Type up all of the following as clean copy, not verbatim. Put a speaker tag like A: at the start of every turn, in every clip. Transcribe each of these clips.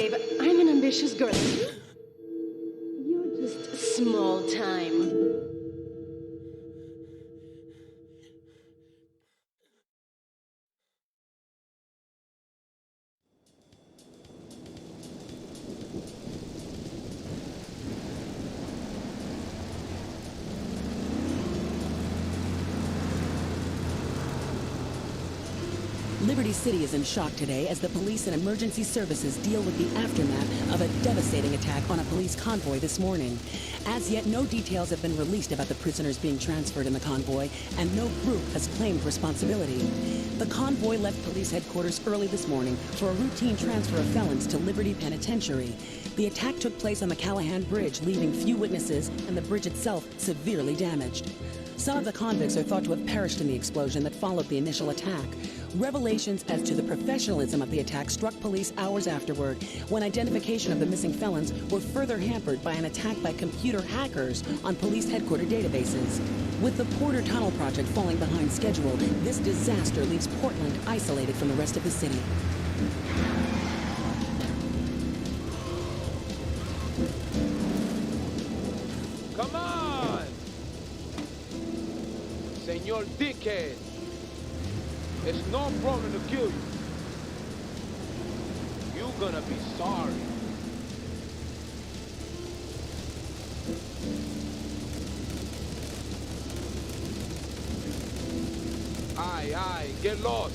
A: babe. I'm an ambitious girl. You're just small time.
B: Liberty City is in shock today as the police and emergency services deal with the aftermath of a devastating attack on a police convoy this morning. As yet, no details have been released about the prisoners being transferred in the convoy, and no group has claimed responsibility. The convoy left police headquarters early this morning for a routine transfer of felons to Liberty Penitentiary. The attack took place on the Callahan Bridge, leaving few witnesses and the bridge itself severely damaged. Some of the convicts are thought to have perished in the explosion that followed the initial attack. Revelations as to the professionalism of the attack struck police hours afterward, when identification of the missing felons were further hampered by an attack by computer hackers on police headquarters databases. With the Porter Tunnel project falling behind schedule, this disaster leaves Portland isolated from the rest of the city.
C: Come on! Senor Dickhead! It's no problem to kill you. You're gonna be sorry. Aye, get lost.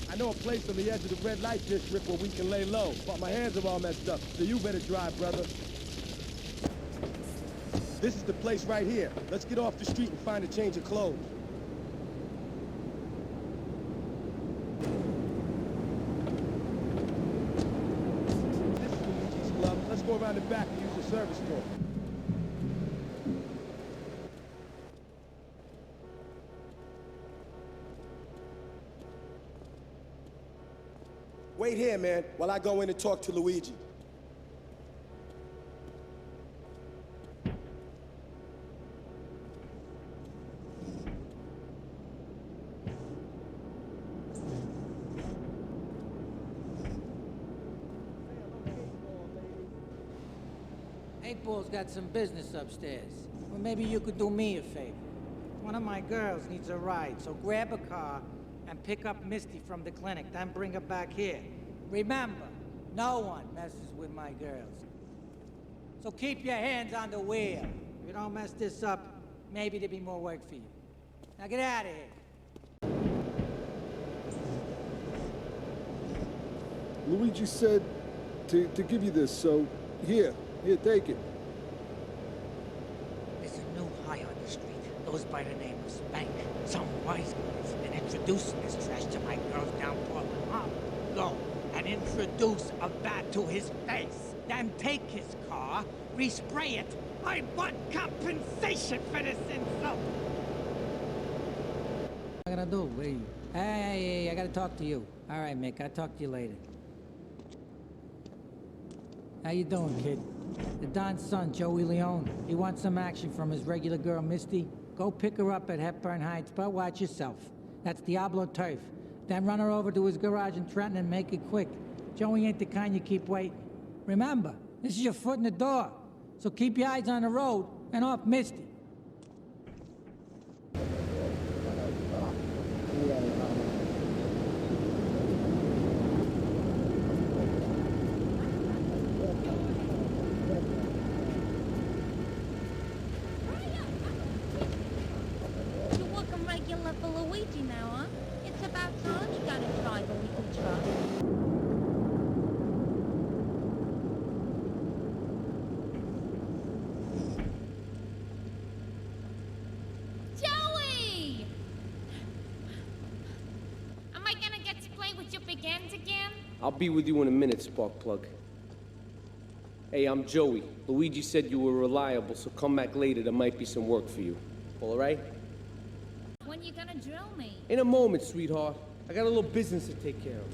D: I know a place on the edge of the red light district where we can lay low, but my hands are all messed up, so you better drive, brother. This is the place right here. Let's get off the street and find a change of clothes. This is Luigi's club. Let's go around the back and use the service door. Wait here, man, while I go in and talk to Luigi.
E: Eightball's got some business upstairs. Well, maybe you could do me a favor. One of my girls needs a ride, so grab a car and pick up Misty from the clinic, then bring her back here. Remember, no one messes with my girls. So keep your hands on the wheel. If you don't mess this up, maybe there'll be more work for you. Now get out of here.
F: Luigi said to give you this, so here, take it.
E: There's a new high on the street, goes by the name of Spank. Some wise guys been introducing this trash to my girls down Portland Harbor. Go and introduce a bat to his face. Then take his car, respray it. I want compensation for this insult. What am I gonna do? What are you? Hey, I gotta talk to you. All right, Mick, I'll talk to you later. How you doing, kid? The Don's son, Joey Leone. He wants some action from his regular girl, Misty. Go pick her up at Hepburn Heights, but watch yourself. That's Diablo turf. Then run her over to his garage in Trenton and make it quick. Joey ain't the kind you keep waiting. Remember, this is your foot in the door. So keep your eyes on the road and off Misty.
G: For Luigi now, huh? It's about time you got a driver we can trust. Did you begin again?
C: I'll be with you in a minute, Sparkplug. Hey, I'm Joey. Luigi said you were reliable, so come back later. There might be some work for you. All right?
G: When you gonna drill me?
C: In a moment, sweetheart. I got a little business to take care of.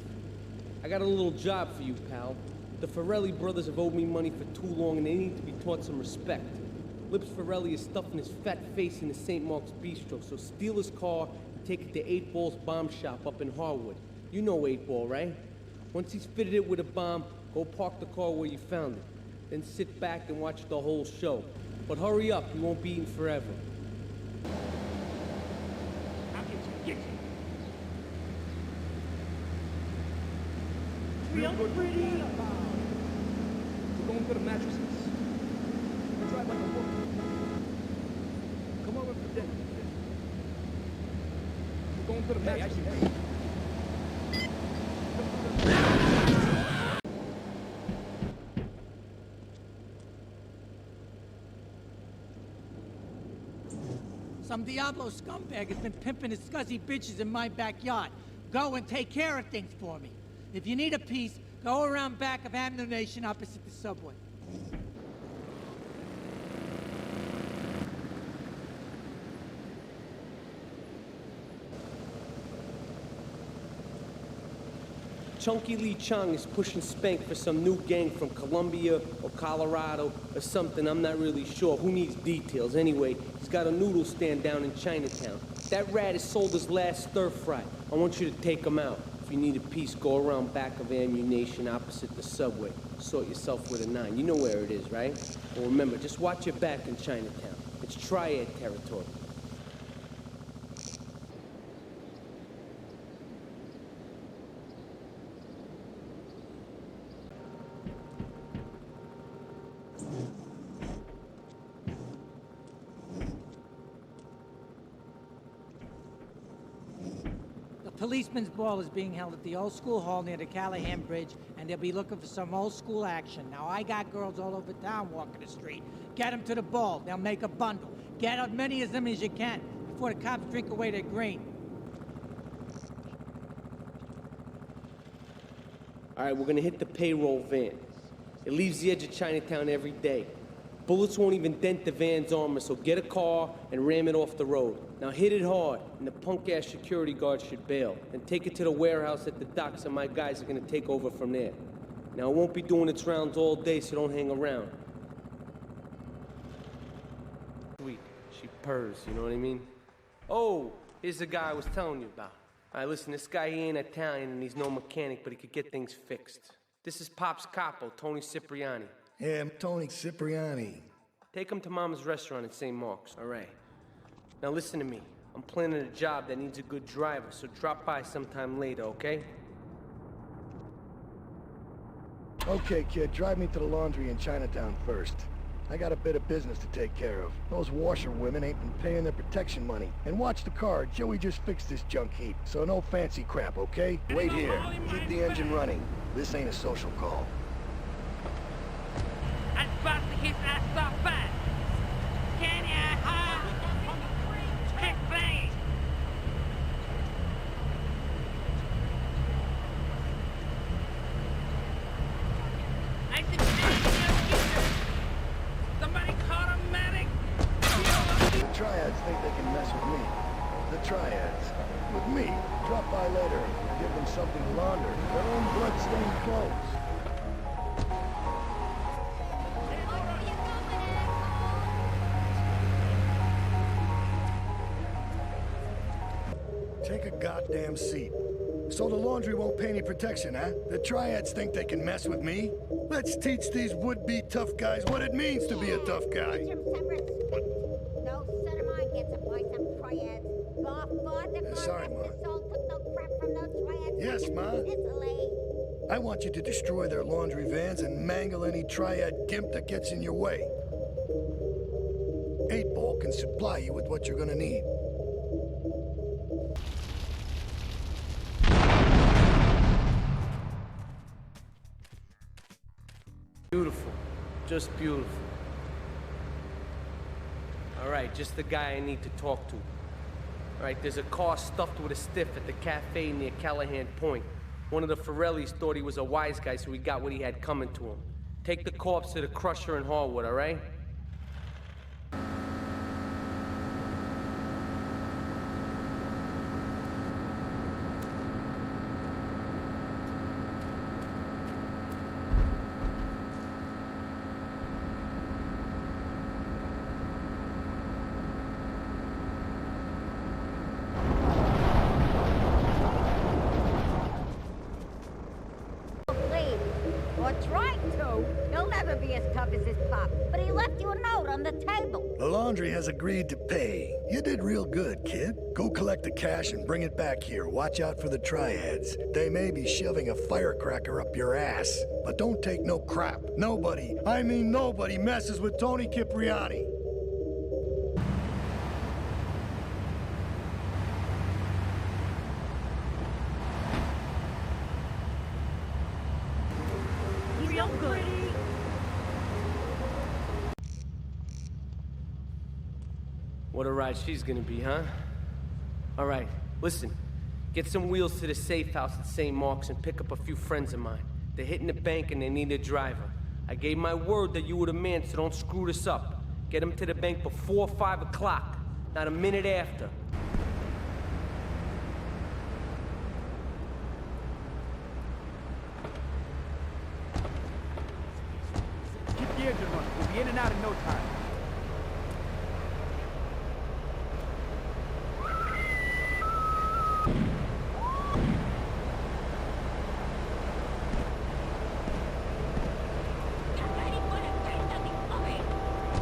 C: I got a little job for you, pal. The Ferrelli brothers have owed me money for too long, and they need to be taught some respect. Lips Ferrelli is stuffing his fat face in the St. Mark's Bistro, so steal his car and take it to 8 Ball's bomb shop up in Harwood. You know 8 Ball, right? Once he's fitted it with a bomb, go park the car where you found it. Then sit back and watch the whole show. But hurry up, you won't be eating forever.
H: I'll get you.
D: Real pretty. We're going for the mattresses. We'll drive like a book. Come over for dinner. We're going for the mattresses.
E: Some Diablo scumbag has been pimping his scuzzy bitches in my backyard. Go and take care of things for me. If you need a piece, go around back of Ammunition opposite the subway.
C: Chunky Lee Chung is pushing Spank for some new gang from Colombia or Colorado or something, I'm not really sure. Who needs details? Anyway, he's got a noodle stand down in Chinatown. That rat has sold his last stir-fry. I want you to take him out. If you need a piece, go around back of Ammunition opposite the subway. Sort yourself with a 9. You know where it is, right? Well, remember, just watch your back in Chinatown. It's Triad territory.
E: Policeman's ball is being held at the old school hall near the Callahan Bridge, and they'll be looking for some old school action. Now, I got girls all over town walking the street. Get them to the ball. They'll make a bundle. Get as many of them as you can before the cops drink away their green.
C: All right, we're gonna hit the payroll van. It leaves the edge of Chinatown every day. Bullets won't even dent the van's armor, so get a car and ram it off the road. Now hit it hard, and the punk-ass security guard should bail. And take it to the warehouse at the docks, and my guys are gonna take over from there. Now, it won't be doing its rounds all day, so don't hang around. Sweet, she purrs, you know what I mean? Oh, here's the guy I was telling you about. All right, listen, this guy, he ain't Italian, and he's no mechanic, but he could get things fixed. This is Pop's capo, Tony Cipriani.
I: Yeah, I'm Tony Cipriani.
C: Take him to Mama's restaurant in St. Mark's, all right? Now listen to me. I'm planning a job that needs a good driver, so drop by sometime later, okay?
I: Okay, kid, drive me to the laundry in Chinatown first. I got a bit of business to take care of. Those washerwomen ain't been paying their protection money. And watch the car, Joey just fixed this junk heap, so no fancy crap, okay? Wait here. Keep the engine running. This ain't a social call.
H: I'm about to hit that stop fast. Can ya, huh? Kick bang. I think somebody call a medic.
I: The Triads think they can mess with me. The Triads. With me. Drop by later. Give them something to launder. Their own blood-stained clothes. Take a goddamn seat. So the laundry won't pay any protection, huh? The Triads think they can mess with me? Let's teach these would-be tough guys what it means to be a tough guy.
G: Some respect. No son of mine gets it by some triads. Godfather,
I: Sorry, Ma.
G: took no crap from those triads.
I: Yes, Ma.
G: Italy.
I: I want you to destroy their laundry vans and mangle any Triad gimp that gets in your way. 8 Ball can supply you with what you're gonna need.
C: Beautiful. Just beautiful. All right, just the guy I need to talk to. All right, there's a car stuffed with a stiff at the cafe near Callahan Point. One of the Forellis thought he was a wise guy, so he got what he had coming to him. Take the corpse to the crusher in Harwood, all right?
G: Or tried to. He'll never be as tough as his pop. But he left you a note on the table.
I: The laundry has agreed to pay. You did real good, kid. Go collect the cash and bring it back here. Watch out for the triads. They may be shoving a firecracker up your ass. But don't take no crap. Nobody, I mean nobody, messes with Tony Cipriani.
G: Real good.
C: What a ride she's gonna be, huh? All right, listen. Get some wheels to the safe house at St. Mark's and pick up a few friends of mine. They're hitting the bank and they need a driver. I gave my word that you were the man, so don't screw this up. Get them to the bank before 5 o'clock, not a minute after.
D: Keep the engine running. We'll be in and out in no time.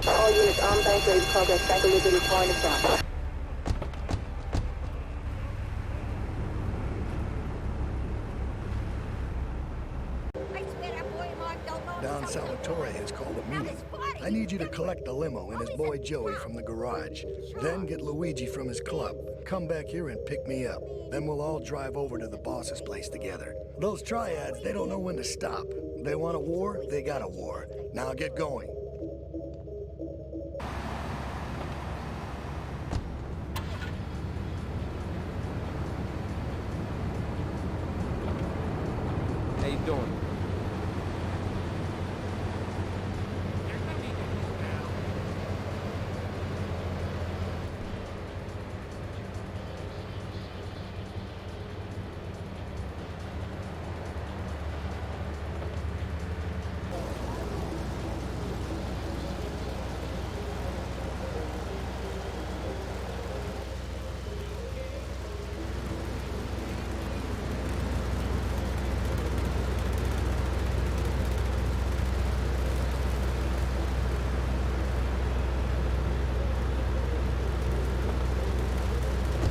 J: All units on bank ready to progress back to Liberty Point and from.
G: I swear that boy Mark don't know.
I: Don Salvatore has called a meeting. I need you to collect the limo and his boy Joey from the garage. Then get Luigi from his club. Come back here and pick me up. Then we'll all drive over to the boss's place together. Those triads, they don't know when to stop. They want a war, they got a war. Now get going.
C: How you doing?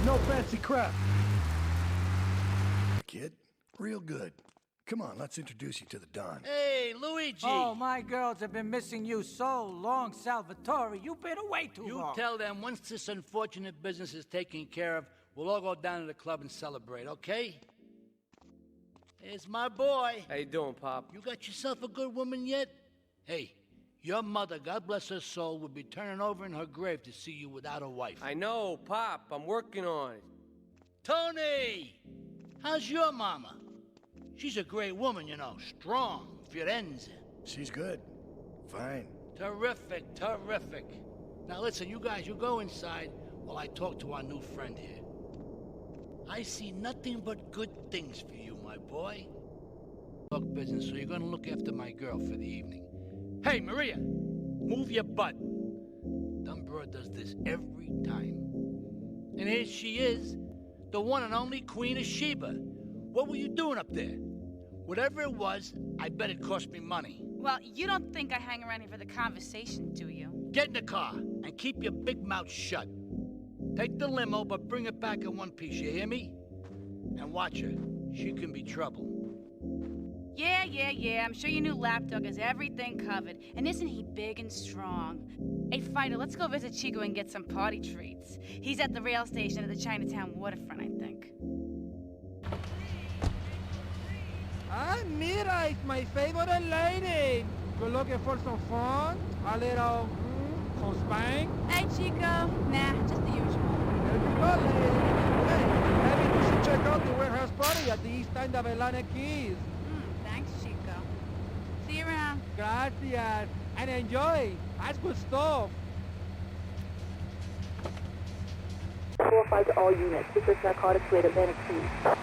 D: No fancy crap.
I: Kid, real good. Come on, let's introduce you to the Don.
E: Hey, Luigi! Oh, my girls have been missing you so long, Salvatore. You've been away too long.
K: You tell them once this unfortunate business is taken care of, we'll all go down to the club and celebrate, okay? Here's my boy.
C: How you doing, Pop?
K: You got yourself a good woman yet? Hey, your mother, God bless her soul, would be turning over in her grave to see you without a wife.
C: I know, Pop. I'm working on it.
K: Tony! How's your mama? She's a great woman, you know. Strong, Firenze.
I: She's good. Fine.
K: Terrific, terrific. Now listen, you guys, you go inside while I talk to our new friend here. I see nothing but good things for you, my boy. Talk business, so you're gonna look after my girl for the evening. Hey, Maria, move your butt. Dumbbird does this every time. And here she is, the one and only Queen of Sheba. What were you doing up there? Whatever it was, I bet it cost me money.
L: Well, you don't think I hang around here for the conversation, do you?
K: Get in the car and keep your big mouth shut. Take the limo, but bring it back in one piece, you hear me? And watch her. She can be trouble.
L: Yeah. I'm sure your new lapdog has everything covered. And isn't he big and strong? Hey, Fido, let's go visit Chico and get some party treats. He's at the rail station at the Chinatown waterfront, I think.
E: Ah, mira, it's my favorite lady. You're looking for some fun? A little, some spank?
L: Hey, Chico. Nah, just the usual.
E: There you go, lady. Hey, maybe we should check out the warehouse party
M: Hey, at the east end of Atlantic Keys.
L: Thanks, Chico. See you around.
M: Gracias. And enjoy. That's good stuff.
J: 4-5 to all units. Secret narcotics rate Atlantic Keys.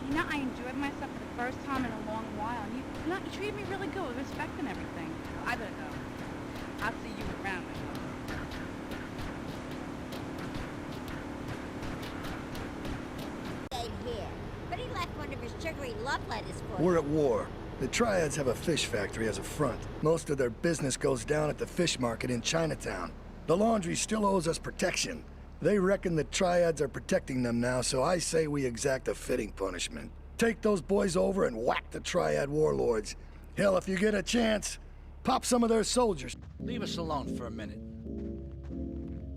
L: You know, I enjoyed myself for the first time in a long while. And you treated me really good with respect and everything. I better go. I'll see you around.
G: Stayed here, but he left one of his sugary love letters for
I: We're
G: you.
I: at war. The Triads have a fish factory as a front. Most of their business goes down at the fish market in Chinatown. The laundry still owes us protection. They reckon the Triads are protecting them now, so I say we exact a fitting punishment. Take those boys over and whack the Triad warlords. Hell, if you get a chance, pop some of their soldiers.
K: Leave us alone for a minute.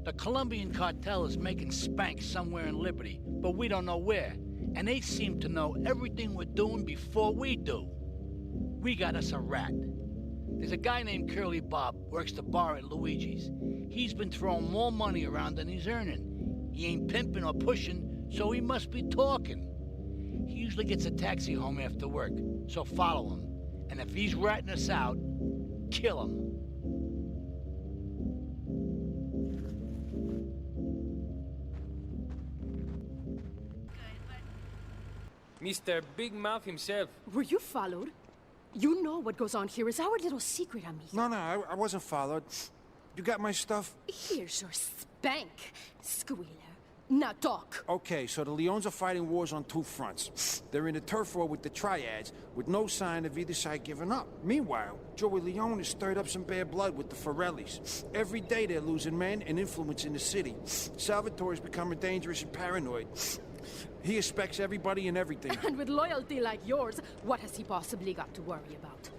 K: The Colombian cartel is making spank somewhere in Liberty, but we don't know where. And they seem to know everything we're doing before we do. We got us a rat. There's a guy named Curly Bob, works the bar at Luigi's. He's been throwing more money around than he's earning. He ain't pimping or pushing, so he must be talking. He usually gets a taxi home after work, so follow him. And if he's ratting us out, kill him.
C: Mr. Big Mouth himself.
A: Were you followed? You know what goes on here is our little secret, amigo.
N: No, I wasn't followed. You got my stuff?
A: Here's your spank, squealer. Now talk.
N: Okay, so the Leons are fighting wars on two fronts. They're in a turf war with the Triads, with no sign of either side giving up. Meanwhile, Joey Leone has stirred up some bad blood with the Forellis. Every day they're losing men and influence in the city. Salvatore's becoming dangerous and paranoid. He expects everybody and everything.
A: And with loyalty like yours, what has he possibly got to worry about?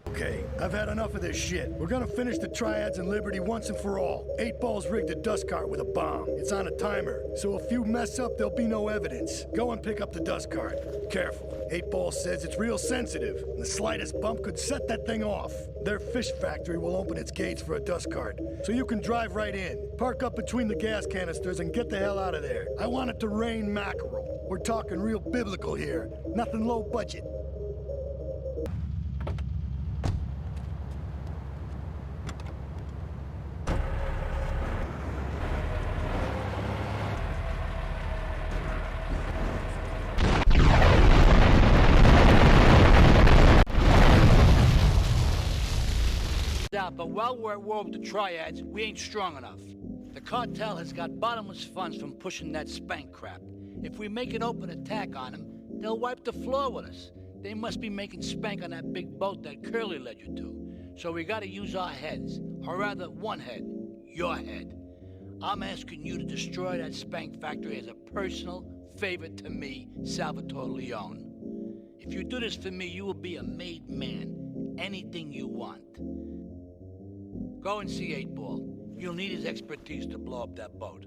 I: Okay, I've had enough of this shit. We're gonna finish the Triads and Liberty once and for all. 8 Ball's rigged a dust cart with a bomb. It's on a timer, so if you mess up, there'll be no evidence. Go and pick up the dust cart. Careful. 8 Ball says it's real sensitive, and the slightest bump could set that thing off. Their fish factory will open its gates for a dust cart, so you can drive right in. Park up between the gas canisters and get the hell out of there. I want it to rain mackerel. We're talking real biblical here. Nothing low budget.
K: But while we're at war with the Triads, we ain't strong enough. The cartel has got bottomless funds from pushing that spank crap. If we make an open attack on them, they'll wipe the floor with us. They must be making spank on that big boat that Curly led you to. So we gotta use our heads, or rather one head, your head. I'm asking you to destroy that spank factory as a personal favor to me, Salvatore Leone. If you do this for me, you will be a made man. Anything you want. Go and see 8 Ball. You'll need his expertise to blow up that boat.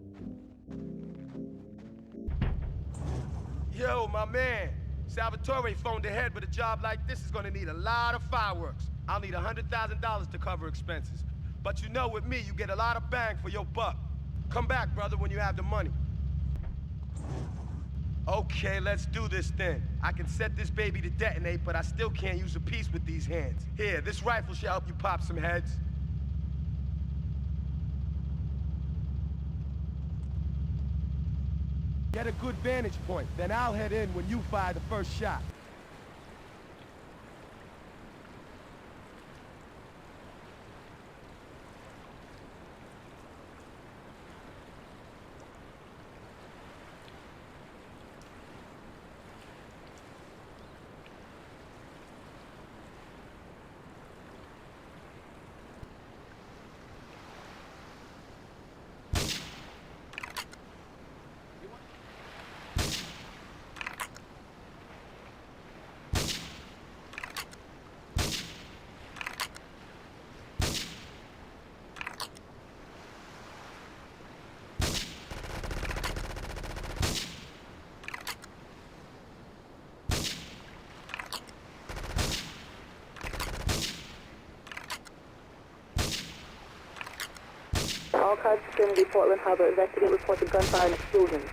O: Yo, my man. Salvatore phoned ahead, but a job like this is gonna need a lot of fireworks. I'll need $100,000 to cover expenses. But you know with me, you get a lot of bang for your buck. Come back, brother, when you have the money. Okay, let's do this then. I can set this baby to detonate, but I still can't use a piece with these hands. Here, this rifle should help you pop some heads. Get a good vantage point, then I'll head in when you fire the first shot.
J: All cars securing the Portland Harbor. Investigate reported gunfire and explosions.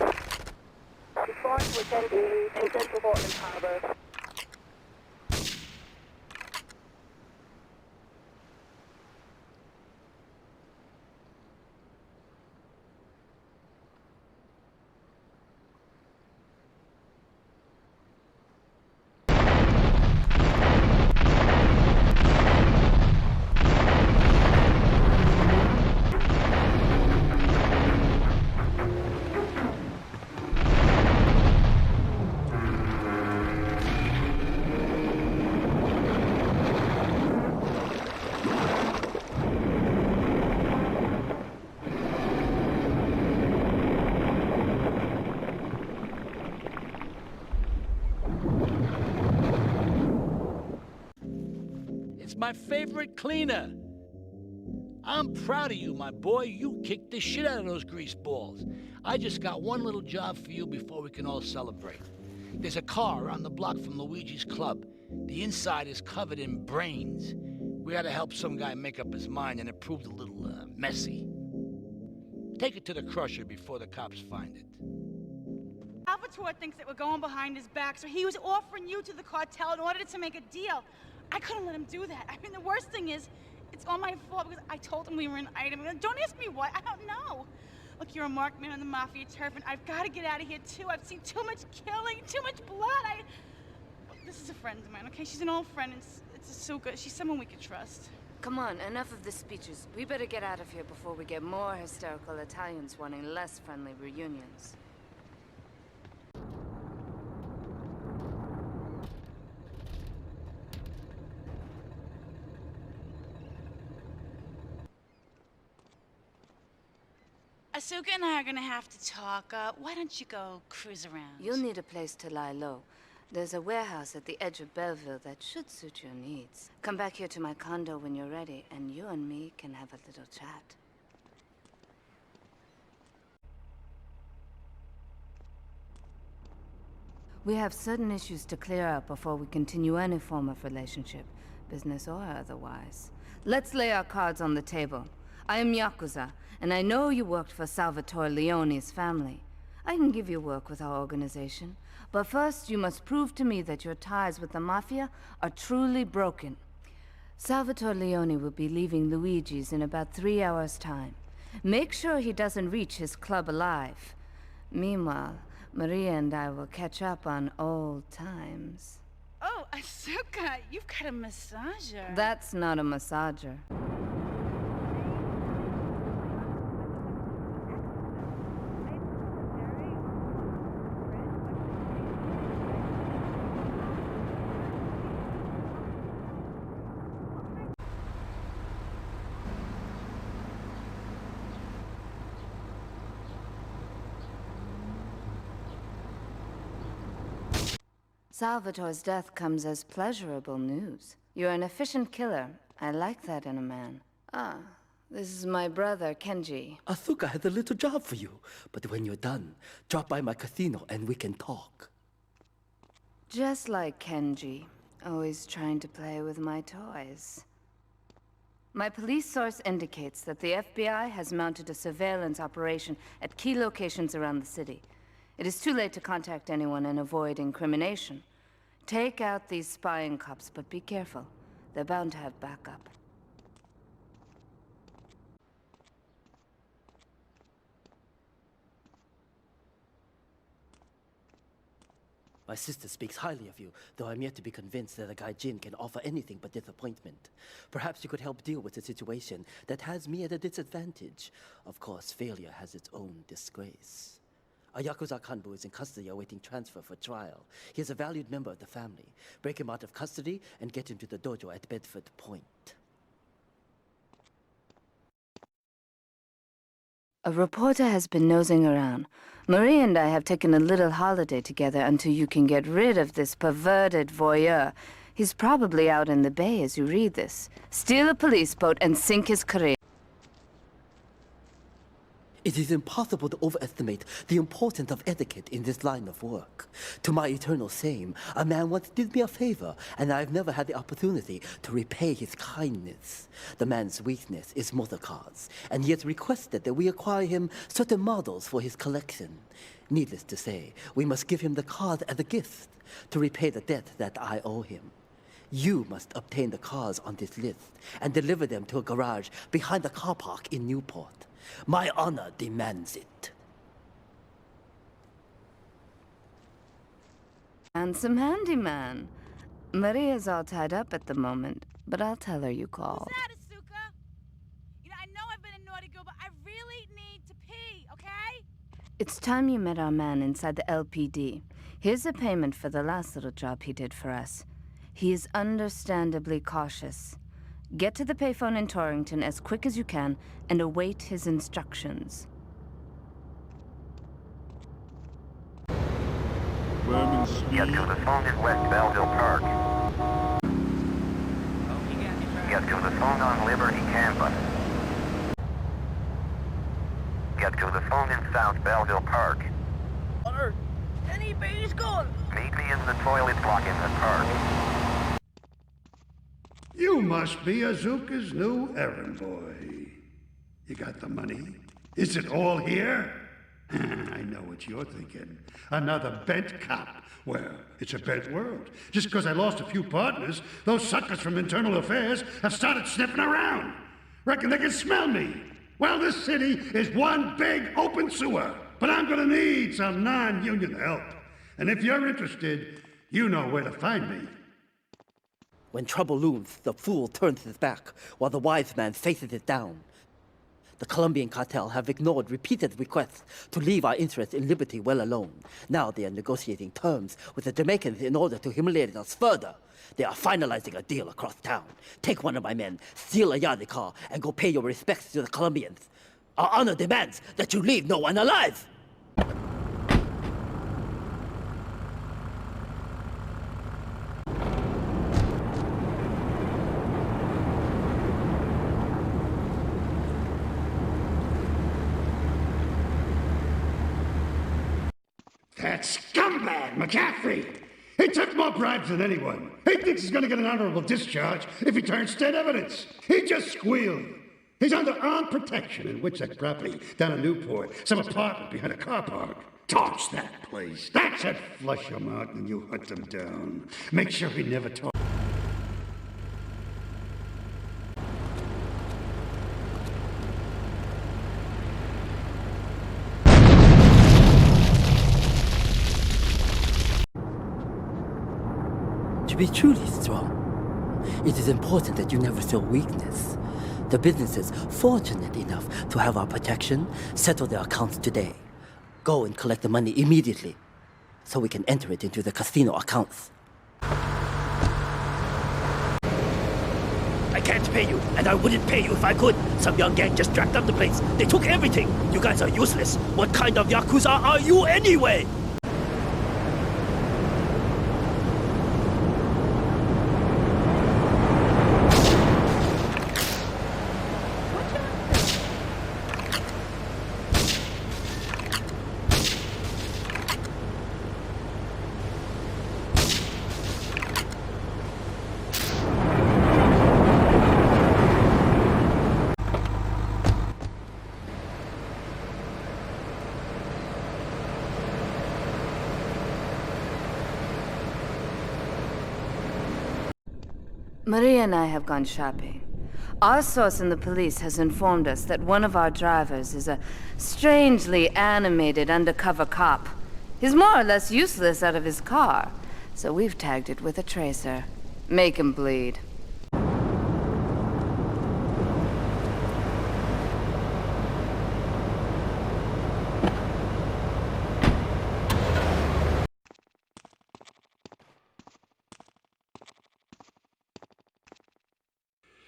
J: Respond to attention in Central Portland Harbor.
K: My favorite cleaner. I'm proud of you, my boy. You kicked the shit out of those grease balls. I just got one little job for you before we can all celebrate. There's a car around the block from Luigi's club. The inside is covered in brains. We had to help some guy make up his mind, and it proved a little messy. Take it to the crusher before the cops find it.
L: Salvatore thinks that we're going behind his back, so he was offering you to the cartel in order to make a deal. I couldn't let him do that. I mean, the worst thing is, it's all my fault because I told him we were an item. Don't ask me why. I don't know. Look, you're a marked man on the Mafia turf, and I've got to get out of here, too. I've seen too much killing, too much blood. This is a friend of mine, okay? She's an old friend, and it's so good. She's someone we can trust.
P: Come on, enough of the speeches. We better get out of here before we get more hysterical Italians wanting less friendly reunions.
L: Asuka and I are gonna have to talk. Why don't you go cruise around?
P: You'll need a place to lie low. There's a warehouse at the edge of Belleville that should suit your needs. Come back here to my condo when you're ready, and you and me can have a little chat. We have certain issues to clear up before we continue any form of relationship, business or otherwise. Let's lay our cards on the table. I am Yakuza, and I know you worked for Salvatore Leone's family. I can give you work with our organization, but first you must prove to me that your ties with the Mafia are truly broken. Salvatore Leone will be leaving Luigi's in about 3 hours' time. Make sure he doesn't reach his club alive. Meanwhile, Maria and I will catch up on old times.
L: Oh, Asuka, you've got a massager.
P: That's not a massager. Salvatore's death comes as pleasurable news. You're an efficient killer. I like that in a man. Ah, this is my brother, Kenji.
Q: Asuka has a little job for you, but when you're done, drop by my casino and we can talk.
P: Just like Kenji, always trying to play with my toys. My police source indicates that the FBI has mounted a surveillance operation at key locations around the city. It is too late to contact anyone and avoid incrimination. Take out these spying cops, but be careful. They're bound to have backup.
Q: My sister speaks highly of you, though I'm yet to be convinced that a guy Jin can offer anything but disappointment. Perhaps you could help deal with a situation that has me at a disadvantage. Of course, failure has its own disgrace. A Yakuza Kanbu is in custody awaiting transfer for trial. He is a valued member of the family. Break him out of custody and get him to the dojo at Bedford Point.
P: A reporter has been nosing around. Marie and I have taken a little holiday together until you can get rid of this perverted voyeur. He's probably out in the bay as you read this. Steal a police boat and sink his career.
Q: It is impossible to overestimate the importance of etiquette in this line of work. To my eternal shame, a man once did me a favor, and I've never had the opportunity to repay his kindness. The man's weakness is motor cars, and he has requested that we acquire him certain models for his collection. Needless to say, we must give him the cars as a gift to repay the debt that I owe him. You must obtain the cars on this list and deliver them to a garage behind the car park in Newport. My honor demands it.
P: Handsome handyman. Maria's all tied up at the moment, but I'll tell her you called.
L: Who's that, Asuka? You know, I know I've been a naughty girl, but I really need to pee, okay?
P: It's time you met our man inside the LPD. Here's a payment for the last little job he did for us. He is understandably cautious. Get to the payphone in Torrington as quick as you can and await his instructions.
R: Get to the phone in West Belleville Park. Get to the phone on Liberty campus. Get to the phone in South Belleville Park.
H: Anybody's gone.
R: Meet me in the toilet block in the park.
S: You must be Azuka's new errand boy. You got the money? Is it all here? I know what you're thinking. Another bent cop. Well, it's a bent world. Just because I lost a few partners, those suckers from Internal Affairs have started sniffing around. Reckon they can smell me. Well, this city is one big open sewer. But I'm gonna need some non-union help. And if you're interested, you know where to find me.
Q: When trouble looms, the fool turns his back, while the wise man faces it down. The Colombian cartel have ignored repeated requests to leave our interests in liberty well alone. Now they are negotiating terms with the Jamaicans in order to humiliate us further. They are finalizing a deal across town. Take one of my men, steal a Yardley car, and go pay your respects to the Colombians. Our honor demands that you leave no one alive!
S: That scumbag, McCaffrey! He took more bribes than anyone. He thinks he's gonna get an honorable discharge if he turns state evidence. He just squealed. He's under armed protection in Witchek property down in Newport, some apartment behind a car park. Torch that place. That's it. Flush him out and you hunt him down. Make sure he never talks.
Q: To be truly strong, it is important that you never show weakness. The businesses fortunate enough to have our protection settle their accounts today. Go and collect the money immediately, so we can enter it into the casino accounts. I can't pay you, and I wouldn't pay you if I could. Some young gang just jacked up the place. They took everything. You guys are useless. What kind of Yakuza are you anyway?
P: Maria and I have gone shopping. Our source in the police has informed us that one of our drivers is a strangely animated undercover cop. He's more or less useless out of his car, so we've tagged it with a tracer. Make him bleed.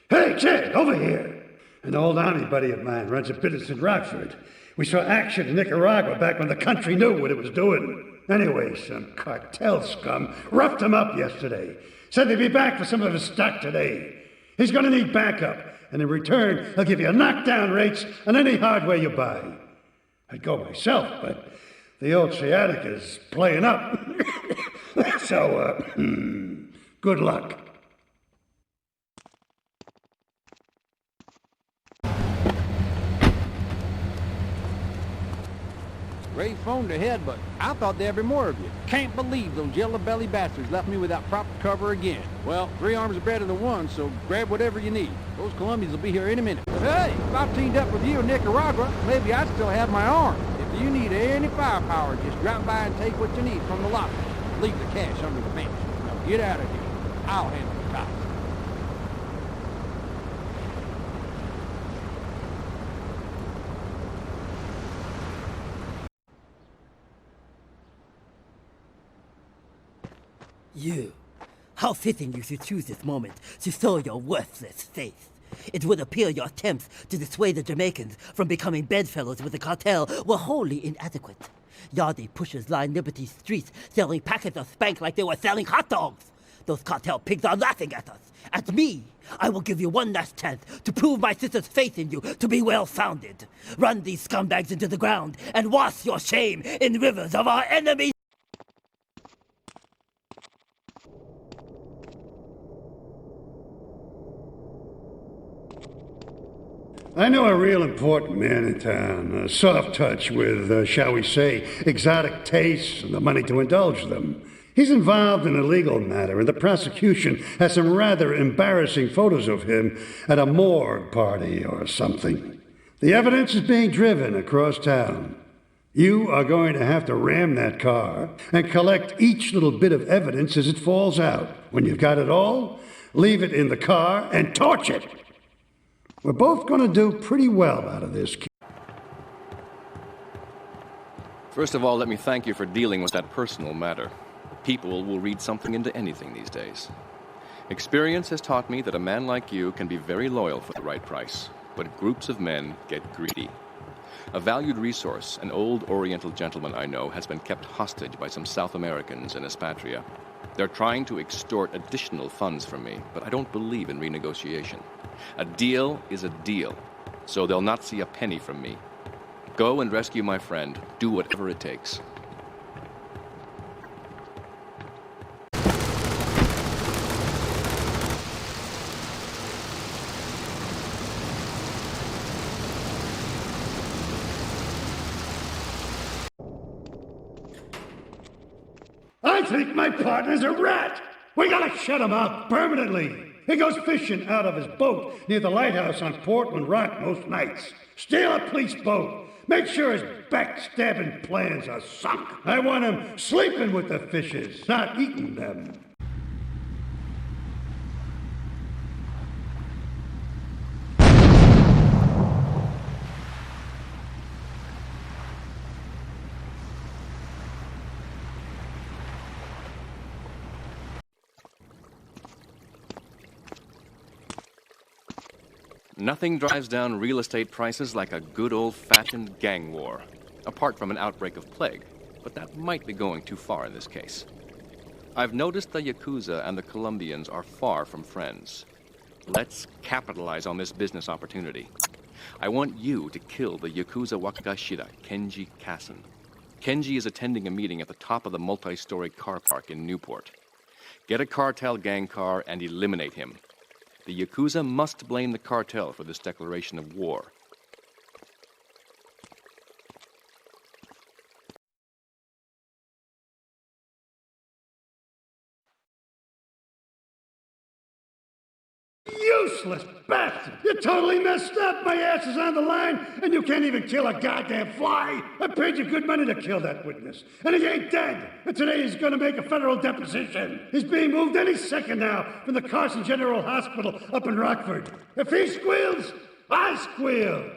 S: Hey, kid, over here! An old army buddy of mine runs a business in Rockford. We saw action in Nicaragua back when the country knew what it was doing. Anyway, some cartel scum roughed him up yesterday. Said they'd be back for some of his stock today. He's gonna need backup, and in return, he'll give you knockdown rates on any hardware you buy. I'd go myself, but the old Cinemáticas playing up. So, good luck.
M: Ray phoned ahead, but I thought there'd be more of you. Can't believe those yellow-belly bastards left me without proper cover again. Well, 3 arms are better than 1, so grab whatever you need. Those Colombians will be here any minute. But hey, if I teamed up with you in Nicaragua, maybe I'd still have my arm. If you need any firepower, just drop by and take what you need from the lobby. Leave the cash under the bench. Now get out of here. I'll handle the cops.
Q: You. How fitting you should choose this moment to show your worthless face. It would appear your attempts to dissuade the Jamaicans from becoming bedfellows with the cartel were wholly inadequate. Yardie pushers line Liberty streets selling packets of spank like they were selling hot dogs. Those cartel pigs are laughing at us. At me. I will give you one last chance to prove my sister's faith in you to be well-founded. Run these scumbags into the ground and wash your shame in rivers of our enemies.
S: I know a real important man in town, a soft touch with, shall we say, exotic tastes and the money to indulge them. He's involved in a legal matter, and the prosecution has some rather embarrassing photos of him at a morgue party or something. The evidence is being driven across town. You are going to have to ram that car and collect each little bit of evidence as it falls out. When you've got it all, leave it in the car and torch it. We're both going to do pretty well out of this.
T: First of all, let me thank you for dealing with that personal matter. People will read something into anything these days. Experience has taught me that a man like you can be very loyal for the right price, but groups of men get greedy. A valued resource, an old Oriental gentleman I know, has been kept hostage by some South Americans in Espatria. They're trying to extort additional funds from me, but I don't believe in renegotiation. A deal is a deal, so they'll not see a penny from me. Go and rescue my friend. Do whatever it takes.
S: I think my partner's a rat. We gotta shut him up permanently. He goes fishing out of his boat near the lighthouse on Portland Rock most nights. Steal a police boat. Make sure his backstabbing plans are sunk. I want him sleeping with the fishes, not eating them.
T: Nothing drives down real estate prices like a good old-fashioned gang war, apart from an outbreak of plague, but that might be going too far in this case. I've noticed the Yakuza and the Colombians are far from friends. Let's capitalize on this business opportunity. I want you to kill the Yakuza Wakagashira, Kenji Kassen. Kenji is attending a meeting at the top of the multi-story car park in Newport. Get a cartel gang car and eliminate him. The Yakuza must blame the cartel for this declaration of war.
S: Useless bastard! You totally messed up! My ass is on the line, and you can't even kill a goddamn fly! I paid you good money to kill that witness, and he ain't dead! And today he's gonna make a federal deposition! He's being moved any second now from the Carson General Hospital up in Rockford. If he squeals, I squeal!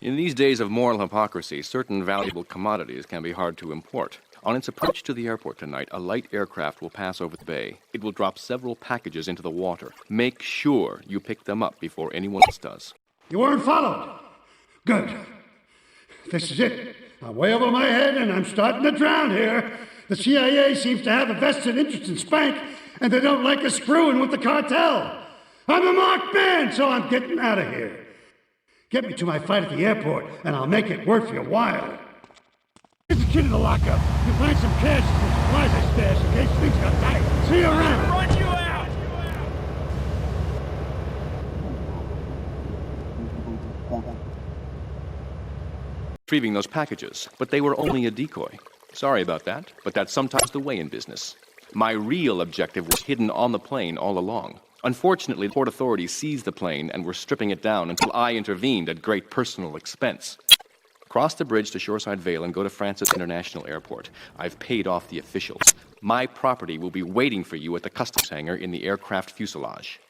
T: In these days of moral hypocrisy, certain valuable commodities can be hard to import. On its approach to the airport tonight, a light aircraft will pass over the bay. It will drop several packages into the water. Make sure you pick them up before anyone else does.
S: You weren't followed! Good. This is it. I'm way over my head and I'm starting to drown here. The CIA seems to have a vested interest in Spank, and they don't like us screwing with the cartel. I'm a marked man, so I'm getting out of here. Get me to my flight at the airport, and I'll make it worth your while. Get the kid in the lockup. You'll find some cash and some supplies I stashed in case things got tight. See you around.
D: Run you out!
T: Retrieving those packages, but they were only a decoy. Sorry about that, but that's sometimes the way in business. My real objective was hidden on the plane all along. Unfortunately, the port authorities seized the plane and were stripping it down until I intervened at great personal expense. Cross the bridge to Shoreside Vale and go to Francis International Airport. I've paid off the officials. My property will be waiting for you at the customs hangar in the aircraft fuselage.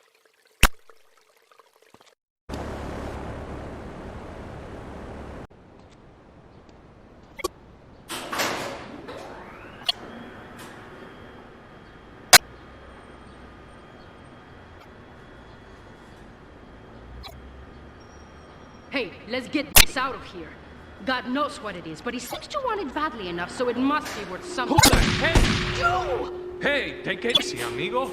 A: Hey, let's get this out of here. God knows what it is, but he seems to want it badly enough, so it must be worth something.
D: Who the heck?
A: You!
D: Hey, take it easy, amigo.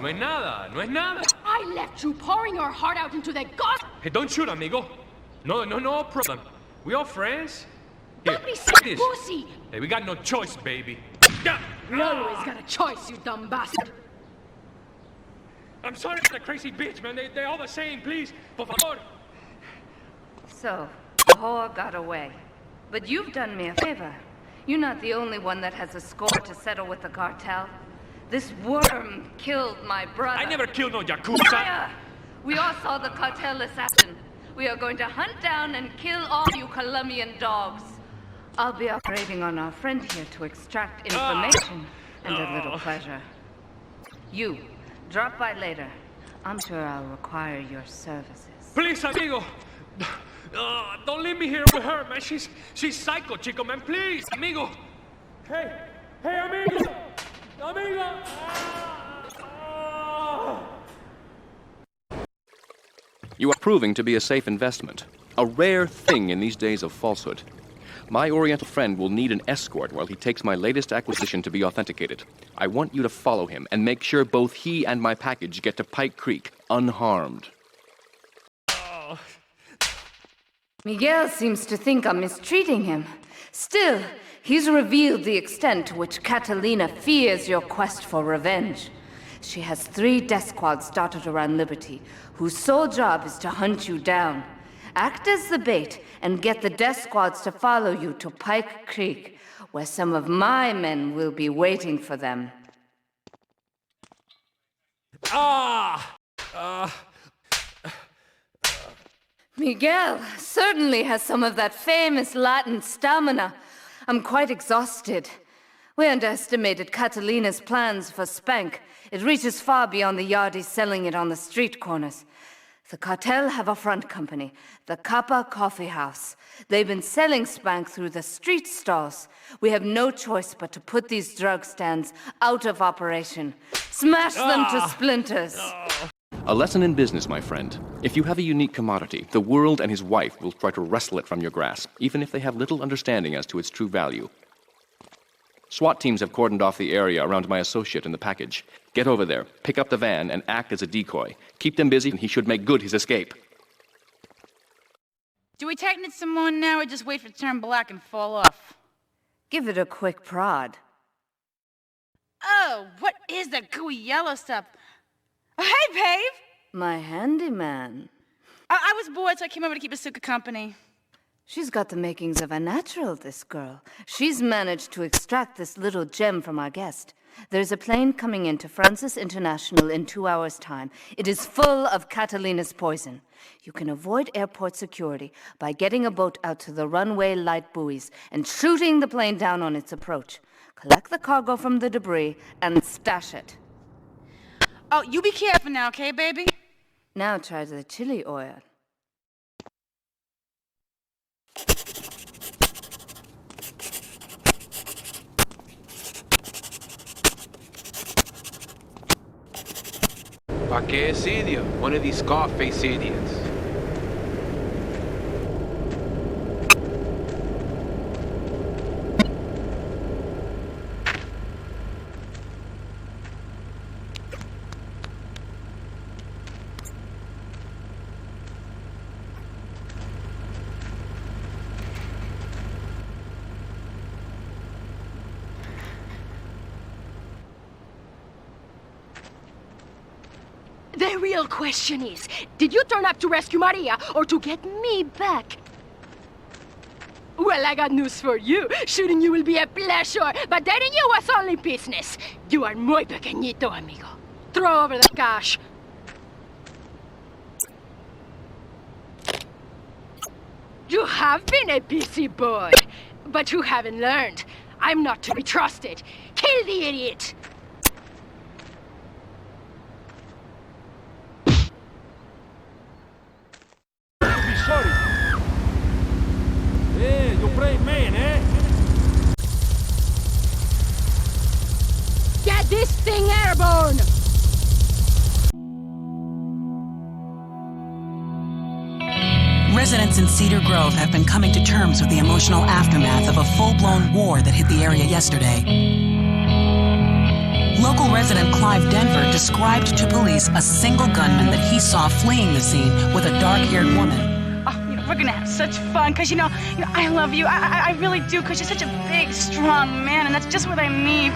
D: No es nada, no es nada.
A: I left you pouring your heart out into that god.
D: Hey, don't shoot, amigo. No problem. We all friends. Here,
A: Don't be
D: take
A: such
D: this.
A: pussy!
D: Hey, we got no choice, baby.
A: We always got a choice, you dumb bastard.
D: I'm sorry for the crazy bitch, man. They're all the same, please. Por favor.
P: So, the whore got away. But you've done me a favor. You're not the only one that has a score to settle with the cartel. This worm killed my brother.
D: I never killed no Yakuza.
P: Liar! We all saw the cartel assassin. We are going to hunt down and kill all you Colombian dogs. I'll be operating on our friend here to extract information and a little pleasure. You, drop by later. I'm sure I'll require your services.
D: Please, amigo. Don't leave me here with her, man. She's psycho, chico, man. Please, amigo. Hey, amigo. Amigo.
T: You are proving to be a safe investment. A rare thing in these days of falsehood. My Oriental friend will need an escort while he takes my latest acquisition to be authenticated. I want you to follow him and make sure both he and my package get to Pike Creek unharmed.
P: Miguel seems to think I'm mistreating him. Still, he's revealed the extent to which Catalina fears your quest for revenge. She has 3 death squads dotted around Liberty, whose sole job is to hunt you down. Act as the bait and get the death squads to follow you to Pike Creek, where some of my men will be waiting for them. Miguel certainly has some of that famous Latin stamina. I'm quite exhausted. We underestimated Catalina's plans for Spank. It reaches far beyond the yardies selling it on the street corners. The cartel have a front company, the Kappa Coffee House. They've been selling Spank through the street stalls. We have no choice but to put these drug stands out of operation. Smash them to splinters.
T: A lesson in business, my friend. If you have a unique commodity, the world and his wife will try to wrestle it from your grasp, even if they have little understanding as to its true value. SWAT teams have cordoned off the area around my associate and the package. Get over there, pick up the van, and act as a decoy. Keep them busy, and he should make good his escape.
L: Do we tighten it some more now, or just wait for it to turn black and fall off?
P: Give it a quick prod.
L: Oh, what is that gooey yellow stuff? Oh, hey, babe!
P: My handyman.
L: I was bored, so I came over to keep Asuka company.
P: She's got the makings of a natural, this girl. She's managed to extract this little gem from our guest. There's a plane coming into Francis International in 2 hours' time. It is full of Catalina's poison. You can avoid airport security by getting a boat out to the runway light buoys and shooting the plane down on its approach. Collect the cargo from the debris and stash it.
L: Oh, you be careful now, okay, baby?
P: Now try the chili oil.
U: Pa' que es idiot? One of these Scarface idiots.
A: The real question is, did you turn up to rescue Maria or to get me back? Well, I got news for you. Shooting you will be a pleasure, but dating you was only business. You are muy pequeñito, amigo. Throw over the cash. You have been a busy boy, but you haven't learned. I'm not to be trusted. Kill the idiot!
M: Sorry. Yeah, you're a brave man, eh?
A: Get this thing airborne!
B: Residents in Cedar Grove have been coming to terms with the emotional aftermath of a full-blown war that hit the area yesterday. Local resident Clive Denver described to police a single gunman that he saw fleeing the scene with a dark-haired woman.
L: We're gonna have such fun, cause you know, I love you. I really do, cause you're such a big, strong man, and that's just what I need.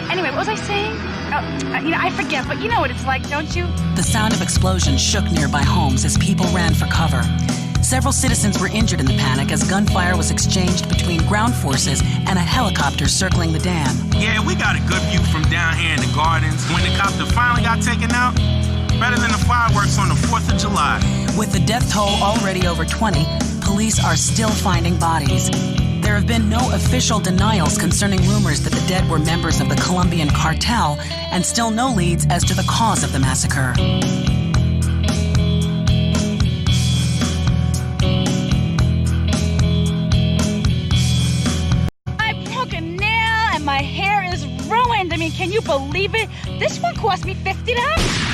L: Anyway, what was I saying? I forget, but you know what it's like, don't you?
B: The sound of explosions shook nearby homes as people ran for cover. Several citizens were injured in the panic as gunfire was exchanged between ground forces and a helicopter circling the dam.
U: Yeah, we got a good view from down here in the gardens. When the copter finally got taken out, better than the fireworks on the 4th of July.
B: With the death toll already over 20, police are still finding bodies. There have been no official denials concerning rumors that the dead were members of the Colombian cartel, and still no leads as to the cause of the massacre.
L: I broke a nail and my hair is ruined. I mean, can you believe it? This one cost me $50.